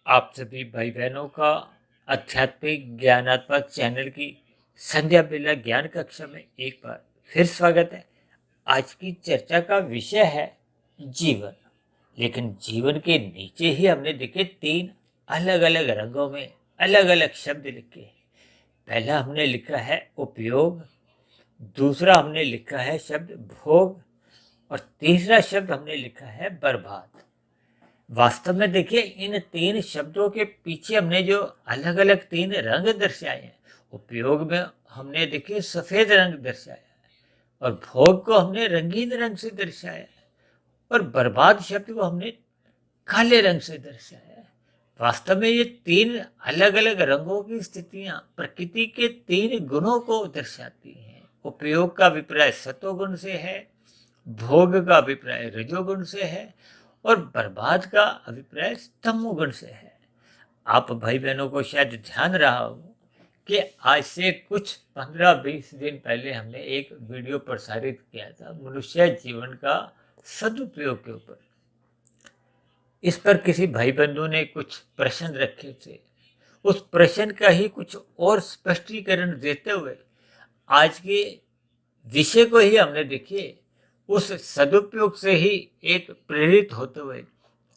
आप सभी भाई बहनों का आध्यात्मिक ज्ञानात्मक चैनल की संध्या बेला ज्ञान कक्षा में एक बार फिर स्वागत है। आज की चर्चा का विषय है जीवन। लेकिन जीवन के नीचे ही हमने देखे तीन अलग अलग रंगों में अलग अलग शब्द लिखे हैं। पहला हमने लिखा है उपयोग, दूसरा हमने लिखा है शब्द भोग और तीसरा शब्द हमने लिखा है बर्बाद। वास्तव में देखिए, इन तीन शब्दों के पीछे हमने जो अलग अलग तीन रंग दर्शाए हैं, उपयोग में हमने देखिए सफेद रंग दर्शाया है और भोग को हमने रंगीन रंग से दर्शाया है और बर्बाद शब्द को हमने काले रंग से दर्शाया है। वास्तव में ये तीन अलग अलग रंगों की स्थितियां प्रकृति के तीन गुणों को दर्शाती हैं। उपयोग का अभिप्राय सतोगुण से है, भोग का अभिप्राय रजोगुण से है और बर्बाद का अभिप्राय तमोगुण से है। आप भाई बहनों को शायद ध्यान रहा हो कि आज से कुछ 15-20 दिन पहले हमने एक वीडियो प्रसारित किया था मनुष्य जीवन का सदुपयोग के ऊपर। इस पर किसी भाई बंधु ने कुछ प्रश्न रखे थे। उस प्रश्न का ही कुछ और स्पष्टीकरण देते हुए आज के विषय को ही हमने देखिए उस सदुपयोग से ही एक प्रेरित होते हुए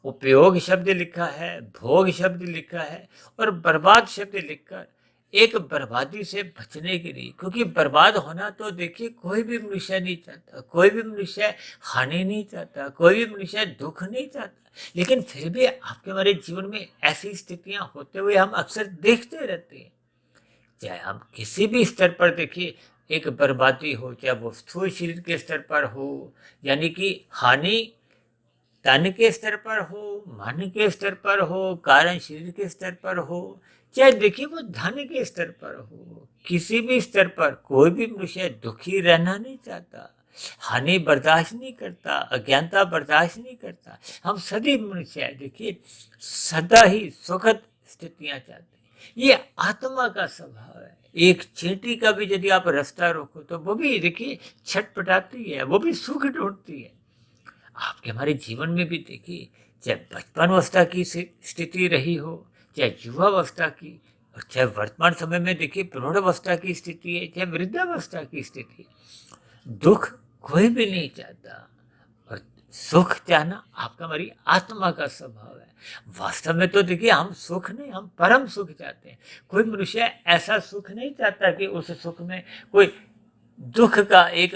उपयोग शब्द लिखा है, भोग शब्द लिखा है और बर्बाद शब्द लिखकर एक बर्बादी से बचने के लिए, क्योंकि बर्बाद होना तो देखिए कोई भी मनुष्य नहीं चाहता, कोई भी मनुष्य हानि नहीं चाहता, कोई भी मनुष्य दुख नहीं चाहता। लेकिन फिर भी आपके हमारे जीवन में ऐसी स्थितियां होते हुए हम अक्सर देखते रहते हैं। चाहे हम किसी भी स्तर पर देखिए एक बर्बादी हो, चाहे वो स्थूल शरीर के स्तर पर हो, यानी कि हानि तन के स्तर पर हो, मन के स्तर पर हो, कारण शरीर के स्तर पर हो, चाहे देखिए वो धन के स्तर पर हो, किसी भी स्तर पर कोई भी मनुष्य दुखी रहना नहीं चाहता, हानि बर्दाश्त नहीं करता, अज्ञानता बर्दाश्त नहीं करता। हम सभी मनुष्य देखिए सदा ही सुखद स्थितियां चाहते हैं। ये आत्मा का स्वभाव है। एक चींटी का भी यदि आप रास्ता रोको तो वो भी देखिए छटपटाती है, वो भी सुख ढूंढती है। आपके हमारे जीवन में भी देखिए, चाहे बचपन अवस्था की स्थिति रही हो, चाहे युवावस्था की, और चाहे वर्तमान समय में देखिए प्रौढ़ अवस्था की स्थिति है, चाहे वृद्धावस्था की स्थिति है, दुख कोई भी नहीं चाहता और सुख चाहना आपका हमारी आत्मा का स्वभाव है। वास्तव में तो देखिए हम सुख नहीं, हम परम सुख चाहते हैं। कोई मनुष्य ऐसा सुख नहीं चाहता कि उस सुख में कोई दुख का एक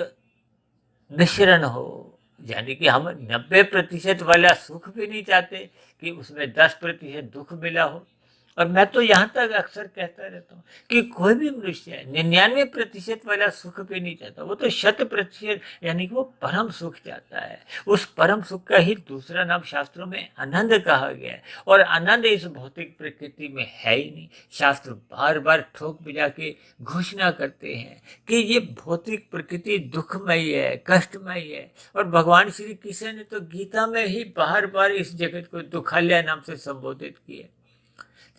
मिश्रण हो। यानी कि हम 90% वाला सुख भी नहीं चाहते कि उसमें 10% दुख मिला हो। और मैं तो यहाँ तक अक्सर कहता रहता हूँ कि कोई भी मनुष्य 99% वाला सुख भी नहीं चाहता, वो तो 100% यानी कि वो परम सुख चाहता है। उस परम सुख का ही दूसरा नाम शास्त्रों में आनंद कहा गया है और आनंद इस भौतिक प्रकृति में है ही नहीं। शास्त्र बार बार ठोक बजा के घोषणा करते हैं कि ये भौतिक प्रकृति दुखमयी है, कष्टमयी है। और भगवान श्री कृष्ण ने तो गीता में ही बार बार इस जगत को दुखालय नाम से संबोधित किया।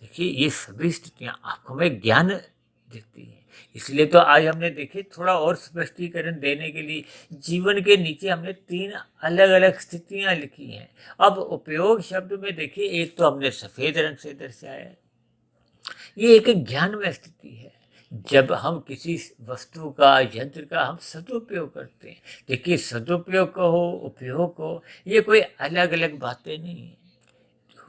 देखिए ये सभी स्थितियां आपको में ज्ञान देती हैं। इसलिए तो आज हमने देखिए थोड़ा और स्पष्टीकरण देने के लिए जीवन के नीचे हमने तीन अलग अलग स्थितियां लिखी हैं। अब उपयोग शब्द में देखिए एक तो हमने सफेद रंग से दर्शाया है। ये एक ज्ञानमय स्थिति है। जब हम किसी वस्तु का, यंत्र का हम सदुपयोग करते हैं, देखिए सदुपयोग कहो, उपयोग कहो, ये कोई अलग अलग बातें नहीं है।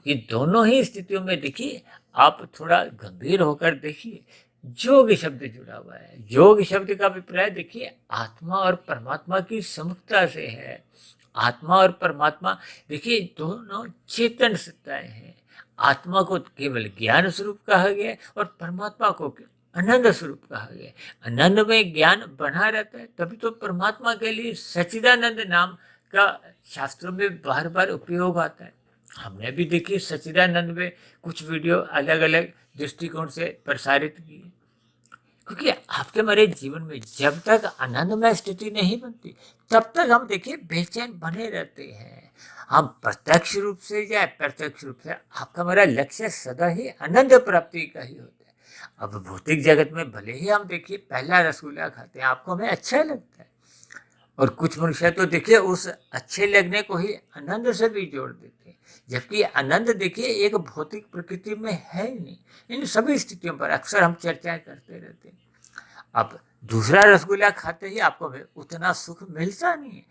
ये दोनों ही स्थितियों में देखिए आप थोड़ा गंभीर होकर देखिए, योग शब्द जुड़ा हुआ है। योग शब्द का अभिप्राय देखिए आत्मा और परमात्मा की समुखता से है। आत्मा और परमात्मा देखिए दोनों चेतन सत्ताएं हैं। आत्मा को केवल ज्ञान स्वरूप कहा गया है और परमात्मा को आनंद स्वरूप कहा गया है। आनंद में ज्ञान बना रहता है, तभी तो परमात्मा के लिए सच्चिदानंद नाम का शास्त्रों में बार बार उपयोग आता है। हमने भी देखिए सच्चिदानंद में कुछ वीडियो अलग अलग दृष्टिकोण से प्रसारित किए, क्योंकि आपके हमारे जीवन में जब तक आनंदमय स्थिति नहीं बनती तब तक हम देखिए बेचैन बने रहते हैं। हम प्रत्यक्ष रूप से या प्रत्यक्ष रूप से आपका हमारा लक्ष्य सदा ही आनंद प्राप्ति का ही होता है। अब भौतिक जगत में भले ही हम देखिए पहला रसगुल्ला खाते हैं, आपको हमें अच्छा लगता है, और कुछ मनुष्य तो देखिए उस अच्छे लगने को ही आनंद से भी जोड़ देते हैं। जबकि आनंद देखिए एक भौतिक प्रकृति में है ही नहीं। इन सभी स्थितियों पर अक्सर हम चर्चाएं करते रहते हैं। अब दूसरा रसगुल्ला खाते ही आपको उतना सुख मिलता नहीं है।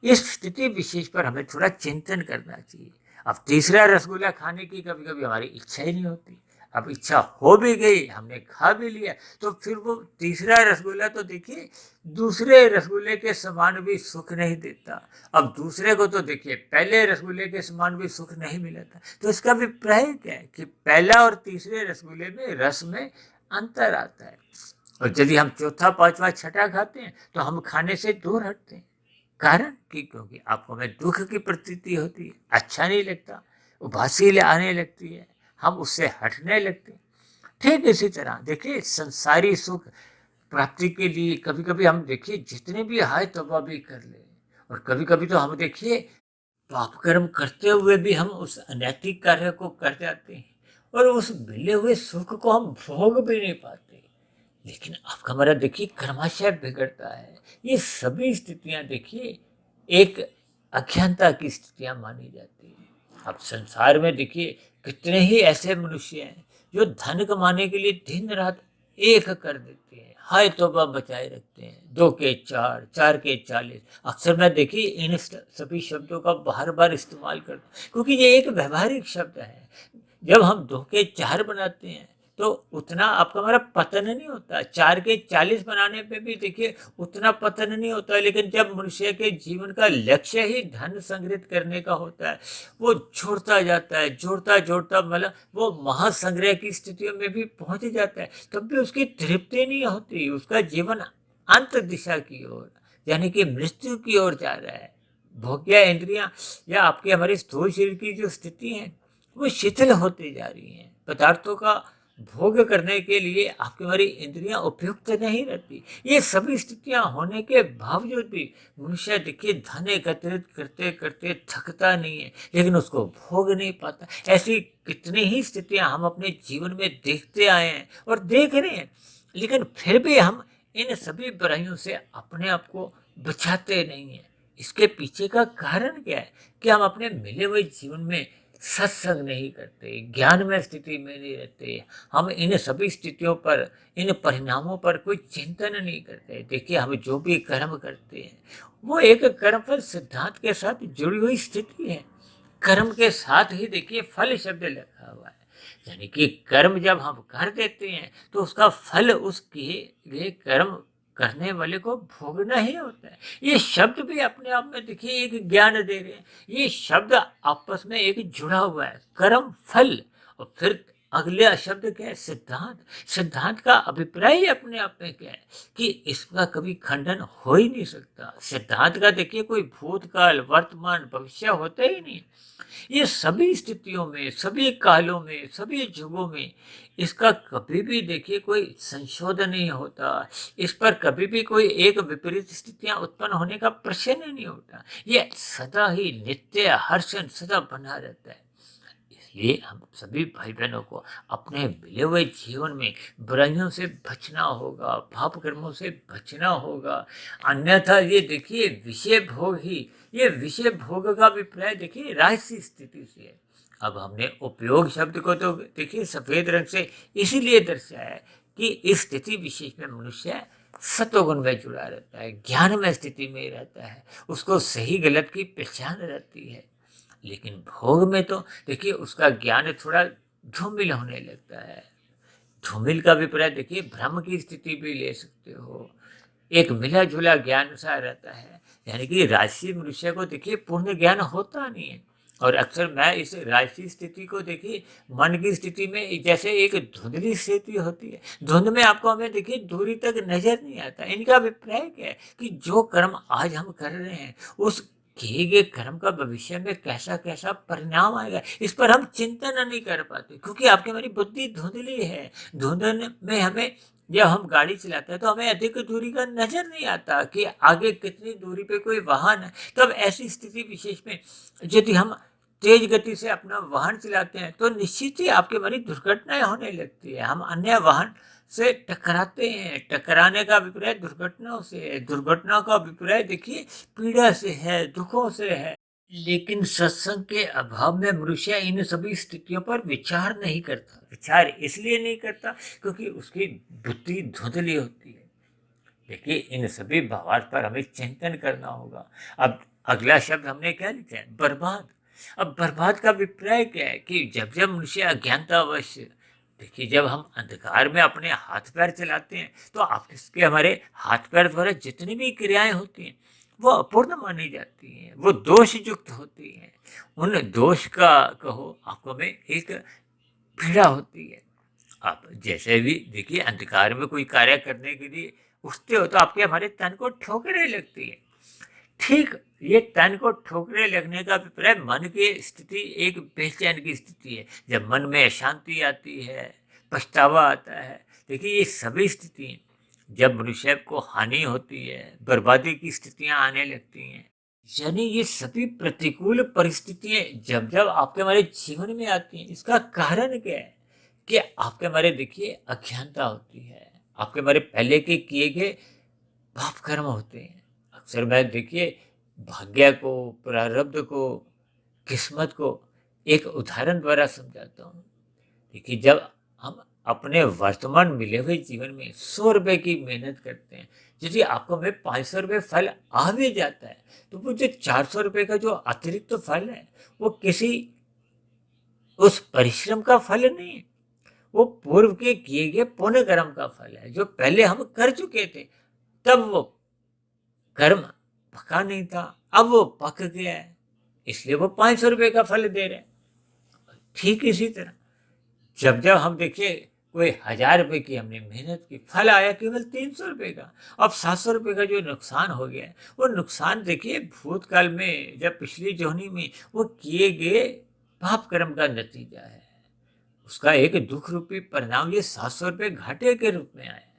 इस स्थिति विशेष पर हमें थोड़ा चिंतन करना चाहिए। अब तीसरा रसगुल्ला खाने की कभी कभी हमारी इच्छा ही नहीं होती। अब इच्छा हो भी गई, हमने खा भी लिया, तो फिर वो तीसरा रसगुल्ला तो देखिए दूसरे रसगुल्ले के समान भी सुख नहीं देता। अब दूसरे को तो देखिए पहले रसगुल्ले के समान भी सुख नहीं मिला था। तो इसका अभिप्राय क्या है कि पहला और तीसरे रसगुल्ले में रस में अंतर आता है। और यदि हम चौथा पांचवा छठा खाते हैं तो हम खाने से दूर हटते हैं। कारण कि क्योंकि आपको में दुख की प्रतीति होती है, अच्छा नहीं लगता, उबासी आने लगती है, हम उससे हटने लगते हैं। ठीक इसी तरह देखिए संसारी सुख प्राप्ति के लिए कभी कभी हम देखिए जितने भी हाय तौबा भी कर ले, और कभी कभी तो हम देखिए पाप कर्म करते हुए भी हम उस अनैतिक कार्य को कर जाते हैं और उस मिले हुए सुख को हम भोग भी नहीं पाते। लेकिन आपका हमारा देखिए कर्माशय बिगड़ता है। ये सभी स्थितियां देखिए एक अज्ञानता की स्थितियां मानी जाती है। अब संसार में देखिए कितने ही ऐसे मनुष्य हैं जो धन कमाने के लिए दिन रात एक कर देते हैं, हाय तौबा बचाए रखते हैं, 2 के 4, 4 के 40। अक्सर मैं देखिए इन सभी शब्दों का बार बार इस्तेमाल करता हूँ क्योंकि ये एक व्यवहारिक शब्द है। जब हम 2 के 4 बनाते हैं तो उतना आपका हमारा पतन नहीं होता। 4 के 40 बनाने पे भी देखिए उतना पतन नहीं होता। लेकिन जब मनुष्य के जीवन का लक्ष्य ही धन संग्रहित करने का होता है, वो जोड़ता जाता है, जोड़ता जोड़ता मतलब वो महासंग्रह की स्थितियों में भी पहुंच जाता है, तब भी उसकी तृप्ति नहीं होती। उसका जीवन अंत दिशा की ओर यानी कि मृत्यु की ओर जा रहा है। भोग्य इंद्रियां या आपके हमारे स्थूल शरीर की जो स्थिति है वो शिथिल होती जा रही हैं। पदार्थों का भोग करने के लिए आपकी हमारी इंद्रियां उपयुक्त नहीं रहती। ये सभी स्थितियां होने के बावजूद भी मनुष्य देखिए धन एकत्रित करते करते थकता नहीं है, लेकिन उसको भोग नहीं पाता। ऐसी कितनी ही स्थितियां हम अपने जीवन में देखते आए हैं और देख रहे हैं, लेकिन फिर भी हम इन सभी बुराइयों से अपने आप को बचाते नहीं हैं। इसके पीछे का कारण क्या है कि हम अपने मिले हुए जीवन में सत्संग नहीं करते, ज्ञान में स्थिति में नहीं रहते। हम इन सभी स्थितियों पर, इन परिणामों पर कोई चिंतन नहीं करते। देखिए हम जो भी कर्म करते हैं वो एक कर्मफल सिद्धांत के साथ जुड़ी हुई स्थिति है। कर्म के साथ ही देखिए फल शब्द लिखा हुआ है, यानी कि कर्म जब हम कर देते हैं तो उसका फल उस किए गए कर्म करने वाले को भोगना ही होता है। ये शब्द भी अपने आप में देखिए एक ज्ञान दे रहे हैं। ये शब्द आपस में एक जुड़ा हुआ है, कर्म फल। और फिर अगले शब्द क्या है? सिद्धांत। सिद्धांत का अभिप्राय ही अपने आप में क्या है कि इसका कभी खंडन हो ही नहीं सकता। सिद्धांत का देखिए कोई भूतकाल वर्तमान भविष्य होता ही नहीं। ये सभी स्थितियों में, सभी कालों में, सभी युगों में इसका कभी भी देखिए कोई संशोधन नहीं होता। इस पर कभी भी कोई एक विपरीत स्थितियां उत्पन्न होने का प्रश्न ही नहीं होता। ये सदा ही नित्य हर्षण सदा बना रहता है। इसलिए हम सभी भाई बहनों को अपने मिले हुए जीवन में बुराइयों से बचना होगा, पाप कर्मों से बचना होगा। अन्यथा ये देखिए विषय भोग ही, ये विषय भोग का अभिप्राय देखिए राजसी स्थिति से है। अब हमने उपयोग शब्द को तो देखिए सफेद रंग से इसीलिए दर्शाया है कि इस स्थिति विशेष में मनुष्य सतोगुण में जुड़ा रहता है, ज्ञान में स्थिति में रहता है, उसको सही गलत की पहचान रहती है। लेकिन भोग में तो देखिए उसका ज्ञान थोड़ा धूमिल होने लगता है। धूमिल का अभिप्राय देखिए भ्रम की स्थिति भी ले सकते हो। एक मिला जुला ज्ञान सा रहता है, यानी कि राजसी मनुष्य को देखिए पूर्ण ज्ञान होता नहीं है। और अक्सर मैं इस राजसी स्थिति को देखिए मन की स्थिति में जैसे एक धुंधली स्थिति होती है। धुंध में आपको हमें देखिए दूरी तक नजर नहीं आता। इनका अभिप्राय क्या है कि जो कर्म आज हम कर रहे हैं उस किए गए कर्म का भविष्य में कैसा कैसा परिणाम आएगा, इस पर हम चिंतन नहीं कर पाते क्योंकि आपकी हमारी बुद्धि धुंधली है। धुंधन में हमें, जब हम गाड़ी चलाते हैं तो हमें अधिक दूरी का नजर नहीं आता कि आगे कितनी दूरी पे कोई वाहन है। तब ऐसी स्थिति विशेष में यदि हम तेज गति से अपना वाहन चलाते हैं तो निश्चित ही आपके हमारी दुर्घटनाएं होने लगती है। हम अन्य वाहन से टकराते हैं। टकराने का अभिप्राय दुर्घटनाओं से है। दुर्घटनाओं का अभिप्राय देखिए पीड़ा से है, दुखों से है। लेकिन सत्संग के अभाव में मनुष्य इन सभी स्थितियों पर विचार नहीं करता। विचार इसलिए नहीं करता क्योंकि उसकी बुद्धि धुंधली होती है। देखिए, इन सभी भावार्थ पर हमें चिंतन करना होगा। अब अगला शब्द हमने क्या लिखा है? बर्बाद। अब बर्बाद का अभिप्राय क्या है कि जब जब मनुष्य अज्ञानतावश, देखिए, जब हम अंधकार में अपने हाथ पैर चलाते हैं तो आपके हमारे हाथ पैर द्वारा जितनी भी क्रियाएं होती हैं वो अपूर्ण मानी जाती हैं, वो दोष युक्त होती हैं। उन दोष का कहो आपको में एक पीड़ा होती है। आप जैसे भी देखिए, अंधकार में कोई कार्य करने के लिए उठते हो तो आपके हमारे तन को ठोकरें लगती है। ठीक, ये तन को ठोकरें लगने का अभिप्राय मन की स्थिति एक बेचैन की स्थिति है। जब मन में अशांति आती है, पछतावा आता है, देखिए ये सभी स्थिति जब मनुष्य को हानि होती है, बर्बादी की स्थितियां आने लगती हैं, यानी ये सभी प्रतिकूल परिस्थितियां जब जब आपके हमारे जीवन में आती हैं, इसका कारण क्या है? कि आपके हमारे देखिए अज्ञानता होती है, आपके हमारे पहले के किए गए पाप कर्म होते हैं। अक्सर मैं देखिए भाग्य को, प्रारब्ध को, किस्मत को एक उदाहरण द्वारा समझाता हूँ। देखिए, जब हम अपने वर्तमान मिले हुए जीवन में 100 रुपए की मेहनत करते हैं, यदि आपको में 500 रुपये फल आ भी जाता है तो वो जो 400 रुपये का जो अतिरिक्त तो फल है वो किसी उस परिश्रम का फल नहीं है, वो पूर्व के किए गए पुण्य कर्म का फल है जो पहले हम कर चुके थे। तब वो कर्म पका नहीं था, अब वो पक गया है, इसलिए वो 500 रुपये का फल दे रहे हैं। ठीक इसी तरह जब जब हम देखिए कोई 1000 रुपये की हमने मेहनत की, फल आया केवल 300 रुपये का। अब 700 रुपये का जो नुकसान हो गया है वो नुकसान देखिए भूतकाल में, जब पिछली जोनी में वो किए गए पाप कर्म का नतीजा है। उसका एक दुख रूपी परिणाम ये 700 रुपये घाटे के रूप में आया है।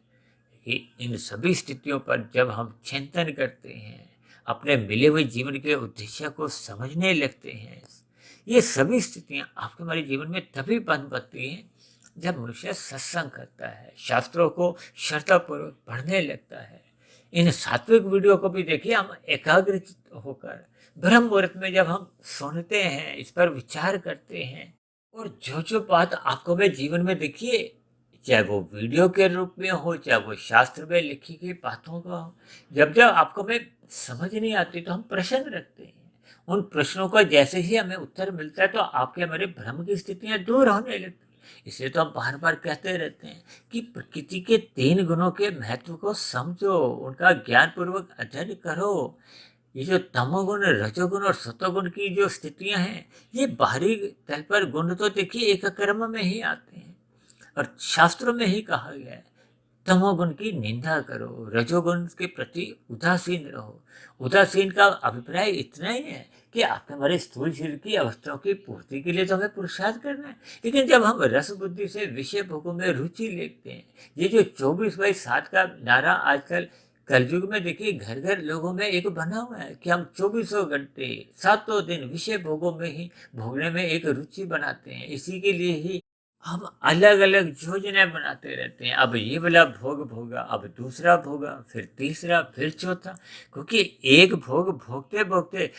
कि इन सभी स्थितियों पर जब हम चिंतन करते हैं, अपने मिले हुए जीवन के उद्देश्य को समझने लगते हैं, ये सभी स्थितियां आपके हमारे जीवन में तभी बन पाती हैं जब मनुष्य सत्संग करता है, शास्त्रों को श्रद्धापूर्वक पढ़ने लगता है। इन सात्विक वीडियो को भी देखिए हम एकाग्रचित होकर ब्रह्म मुहूर्त में जब हम सुनते हैं, इस पर विचार करते हैं, और जो जो बात आपको मैं जीवन में देखिए, चाहे वो वीडियो के रूप में हो, चाहे वो शास्त्र में लिखी गई बातों का हो, जब जब आपको में समझ नहीं आती तो हम प्रश्न रखते हैं। उन प्रश्नों का जैसे ही हमें उत्तर मिलता है तो आपके हमारे भ्रम की स्थितियां दूर होने लगती हैं। इसलिए तो हम बार बार कहते रहते हैं कि प्रकृति के 3 गुणों के महत्व को समझो, उनका ज्ञान पूर्वक अध्ययन करो। ये जो तमोगुण, रजोगुण और सतोगुण की जो स्थितियां हैं, ये बाहरी तल पर गुण तो देखिए एक कर्म में ही आते हैं, और शास्त्रों में ही कहा गया है तमोगुण की निंदा करो, रजोगुण के प्रति उदासीन रहो। उदासीन का अभिप्राय इतना ही है कि आपके हमारे स्थूल शरीर की अवस्थाओं की पूर्ति के लिए तो हमें पुरुषार्थ करना है, लेकिन जब हम रस बुद्धि से विषय भोगों में रुचि लेते हैं, ये जो 24/7 का नारा आजकल कलयुग में देखिए घर घर लोगों में एक बना हुआ है कि हम 24 घंटे 7 दिन विषय भोगों में ही भोगने में एक रुचि बनाते हैं। इसी के लिए ही हम अलग अलग योजनाएं बनाते रहते हैं। अब ये वाला भोग भोगा, अब दूसरा भोगा, फिर तीसरा, फिर चौथा, क्योंकि एक भोग भोगते भोगते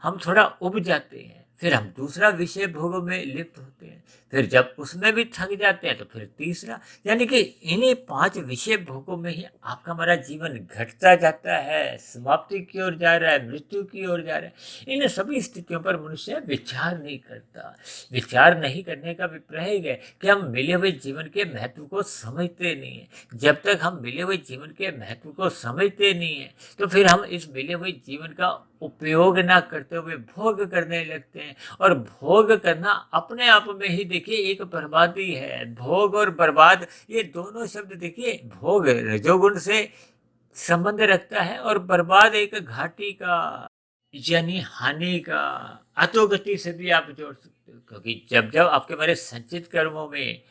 हम थोड़ा उब जाते हैं, फिर हम दूसरा विषय भोगों में लिप्त होते हैं, फिर जब उसमें भी थक जाते हैं तो फिर तीसरा, यानी कि इन्हीं 5 विषय भोगों में ही आपका हमारा जीवन घटता जाता है, समाप्ति की ओर जा रहा है, मृत्यु की ओर जा रहा है। इन सभी स्थितियों पर मनुष्य विचार नहीं करता। विचार नहीं करने का अभिप्राय है कि हम मिले हुए जीवन के महत्व को समझते नहीं है। जब तक हम मिले हुए जीवन के महत्व को समझते नहीं है तो फिर हम इस मिले हुए जीवन का उपयोग ना करते हुए भोग करने लगते हैं, और भोग करना अपने आप में ही देखिए एक बर्बादी है। भोग और बर्बाद ये दोनों शब्द देखिए, भोग रजोगुण से संबंध रखता है और बर्बाद एक घाटी का, यानी हानि का, अधोगति से भी आप जोड़ सकते हो। क्योंकि जब जब आपके हमारे संचित कर्मों में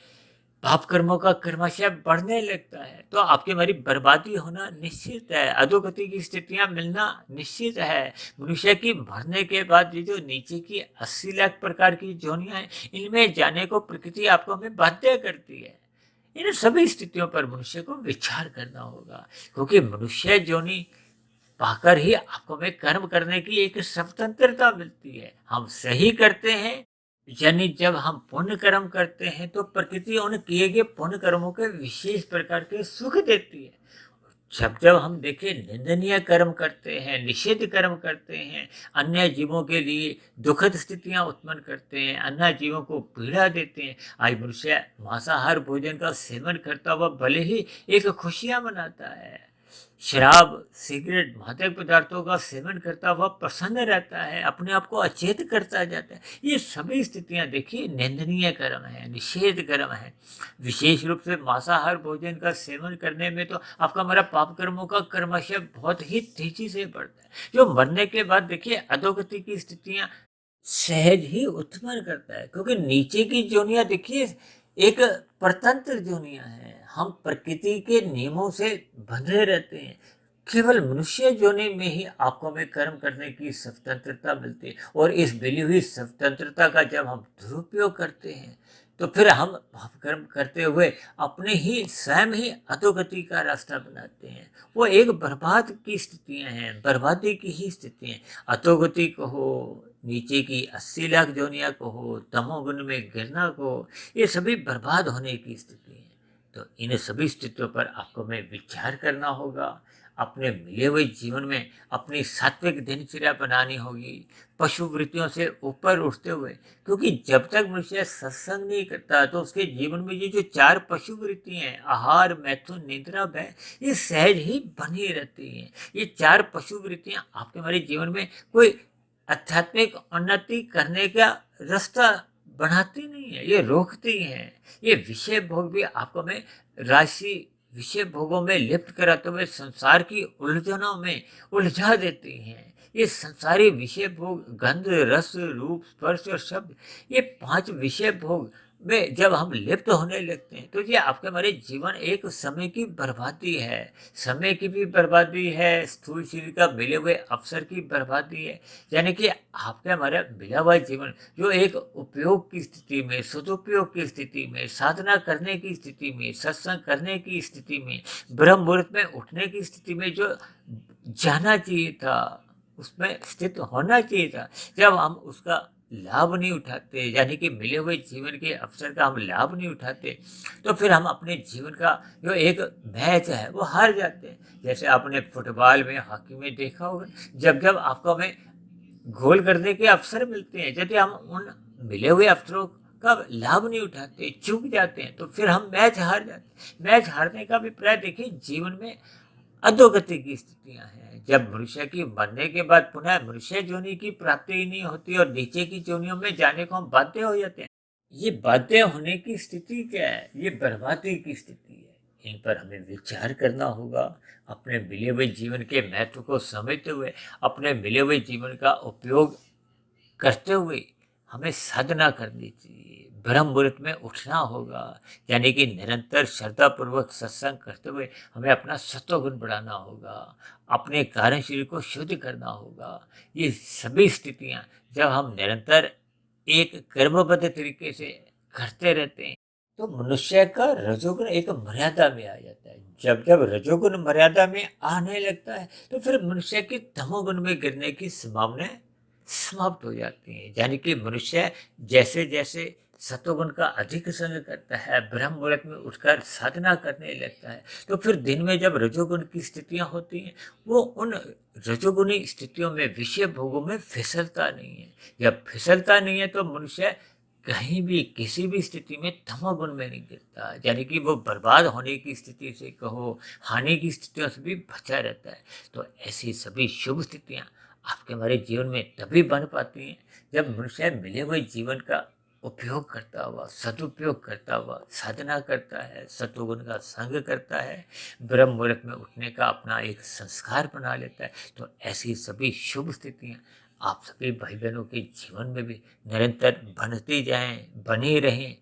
पाप कर्मों का क्रमशः बढ़ने लगता है तो आपकी हमारी बर्बादी होना निश्चित है, अधोगति की स्थितियां मिलना निश्चित है। मनुष्य की मरने के बाद ये जो नीचे की 80 लाख प्रकार की जोनियां हैं, इनमें जाने को प्रकृति आपको हमें बाध्य करती है। इन सभी स्थितियों पर मनुष्य को विचार करना होगा, क्योंकि मनुष्य जोनी पाकर ही आपको में कर्म करने की एक स्वतंत्रता मिलती है। हम सही करते हैं, यानी जब हम पुण्य कर्म करते हैं तो प्रकृति उन किए गए पुण्य कर्मों के विशेष प्रकार के सुख देती है। जब जब हम देखें निंदनीय कर्म करते हैं, निषिद्ध कर्म करते हैं, अन्य जीवों के लिए दुखद स्थितियां उत्पन्न करते हैं, अन्य जीवों को पीड़ा देते हैं। आज मनुष्य मांसाहार भोजन का सेवन करता हुआ भले ही एक खुशियां मनाता है, शराब, सिगरेट, मादक पदार्थों का सेवन करता हुआ प्रसन्न रहता है, अपने आप को अचेत करता जाता है। ये सभी स्थितियां देखिए निंदनीय कर्म है, निषेध कर्म है। विशेष रूप से मांसाहार भोजन का सेवन करने में तो आपका हमारा पाप कर्मों का कर्मशय बहुत ही तेजी से बढ़ता है, जो मरने के बाद देखिए अधोगति की स्थितियां सहज ही उत्पन्न करता है। क्योंकि नीचे की जोनियां देखिए एक परतंत्र जोनियां हैं, हम प्रकृति के नियमों से बंधे रहते हैं। केवल मनुष्य जोनि में ही आपको हमें कर्म करने की स्वतंत्रता मिलती है, और इस मिली हुई स्वतंत्रता का जब हम दुरुपयोग करते हैं तो फिर हम पाप कर्म करते हुए अपने ही स्वयं ही अधोगति का रास्ता बनाते हैं। वो एक बर्बाद की स्थितियां हैं, बर्बादी की ही स्थितियां। अधोगति को हो, नीचे की 80 लाख जोनिया को हो, तमोगुण में गिरना को हो, ये सभी बर्बाद होने की स्थिति है। तो इन सभी स्थितियों पर आपको में विचार करना होगा। अपने मिले हुए जीवन में अपनी सात्विक दिनचर्या बनानी होगी, पशु वृत्तियों से ऊपर उठते हुए। क्योंकि जब तक मनुष्य सत्संग नहीं करता तो उसके जीवन में ये जो 4 पशु वृत्तियां हैं, आहार, मैथुन, निद्रा, भय, ये सहज ही बनी रहती हैं। ये 4 पशु वृत्तियां आपके हमारे जीवन में कोई आध्यात्मिक उन्नति करने का रास्ता बढ़ाती नहीं है, ये रोकती हैं। ये विषय भोग भी आपको में राशि विषय भोगों में लिप्त कराते हुए संसार की उलझनों में उलझा देती हैं। ये संसारी विषय भोग, गंध, रस, रूप, स्पर्श और शब्द, ये 5 विषय भोग में जब हम लिप्त होने लगते हैं तो ये आपके हमारे जीवन एक समय की बर्बादी है। समय की भी बर्बादी है, स्थूल शरीर का मिले हुए अवसर की बर्बादी है। यानी कि आपके हमारा मिला हुआ जीवन जो एक उपयोग की स्थिति में, सदुपयोग की स्थिति में, साधना करने की स्थिति में, सत्संग करने की स्थिति में, ब्रह्म मुहूर्त में उठने की स्थिति में जो जाना चाहिए था, उसमें स्थित होना चाहिए था, जब हम उसका लाभ नहीं उठाते, यानी कि मिले हुए जीवन के अवसर का हम लाभ नहीं उठाते, तो फिर हम अपने जीवन का जो एक मैच है वो हार जाते हैं। जैसे आपने फुटबॉल में, हॉकी में देखा होगा, जब जब आपको हमें गोल करने के अवसर मिलते हैं, यदि हम उन मिले हुए अवसरों का लाभ नहीं उठाते, चूक जाते हैं, तो फिर हम मैच हार जाते हैं। मैच हारने का अभिप्राय देखिए जीवन में अधोगति की स्थितियां हैं। जब मनुष्य की मरने के बाद पुनः मनुष्य जोनि की प्राप्ति ही नहीं होती और नीचे की जोनियों में जाने को हम बाध्य हो जाते हैं। ये बाध्य होने की स्थिति क्या है? ये बर्बादी की स्थिति है। इन पर हमें विचार करना होगा। अपने मिले हुए जीवन के महत्व को समझते हुए, अपने मिले हुए जीवन का उपयोग करते हुए हमें साधना करनी चाहिए। ब्रह्म मुहूर्त में उठना होगा, यानी कि निरंतर श्रद्धापूर्वक सत्संग करते हुए हमें अपना सत्वगुण बढ़ाना होगा, अपने कार्य शरीर को शुद्ध करना होगा। ये सभी स्थितियां जब हम निरंतर एक कर्मबद्ध तरीके से करते रहते हैं तो मनुष्य का रजोगुण एक मर्यादा में आ जाता है। जब जब रजोगुण मर्यादा में आने लगता है तो फिर मनुष्य की तमोगुण में गिरने की संभावनाएं समाप्त हो जाती हैं। यानी कि मनुष्य जैसे जैसे सत्वगुण का अधिक संग करता है, ब्रह्म मुहूर्त में उठकर साधना करने लगता है, तो फिर दिन में जब रजोगुण की स्थितियां होती हैं वो उन रजोगुणी स्थितियों में, विषय भोगों में फिसलता नहीं है। जब फिसलता नहीं है तो मनुष्य कहीं भी किसी भी स्थिति में तमोगुण में नहीं गिरता, यानी कि वो बर्बाद होने की स्थिति से कहो, हानि की स्थितियों से भी बचा रहता है। तो ऐसी सभी शुभ स्थितियां आपके हमारे जीवन में तभी बन पाती हैं जब मनुष्य मिले हुए जीवन का उपयोग करता हुआ, सदुपयोग करता हुआ साधना करता है, सत्वगुण का संग करता है, ब्रह्म मुहूर्त में उठने का अपना एक संस्कार बना लेता है। तो ऐसी सभी शुभ स्थितियां आप सभी भाई बहनों के जीवन में भी निरंतर बनती जाएं, बनी रहें।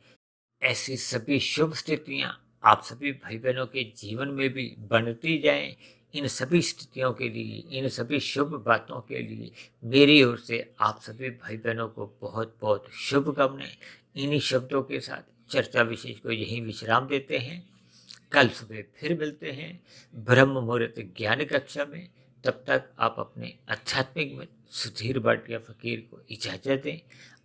ऐसी सभी शुभ स्थितियां आप सभी भाई बहनों के जीवन में भी बनती जाएं। इन सभी स्थितियों के लिए, इन सभी शुभ बातों के लिए मेरी ओर से आप सभी भाई बहनों को बहुत बहुत शुभकामनाएं। इन्हीं शब्दों के साथ चर्चा विशेष को यहीं विश्राम देते हैं। कल सुबह फिर मिलते हैं ब्रह्म मुहूर्त ज्ञान कक्षा में। तब तक आप अपने आध्यात्मिक में सुधीर भाटिया फकीर को इजाज़त दें।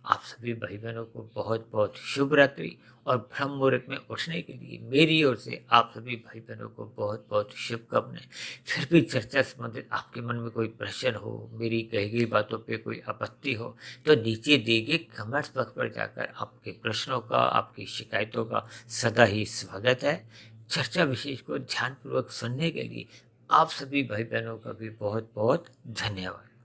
आप सभी भाई बहनों को बहुत बहुत शुभ रात्रि और ब्रह्म मुहूर्त में उठने के लिए मेरी ओर से आप सभी भाई बहनों को बहुत बहुत शुभकामनाएं। फिर भी चर्चा संबंधित आपके मन में कोई प्रश्न हो, मेरी कही गई बातों पे कोई आपत्ति हो, तो नीचे दिए गए कमेंट्स बॉक्स पर जाकर आपके प्रश्नों का, आपकी शिकायतों का सदा ही स्वागत है। चर्चा विशेष को ध्यानपूर्वक सुनने के लिए आप सभी भाई बहनों का भी बहुत बहुत धन्यवाद।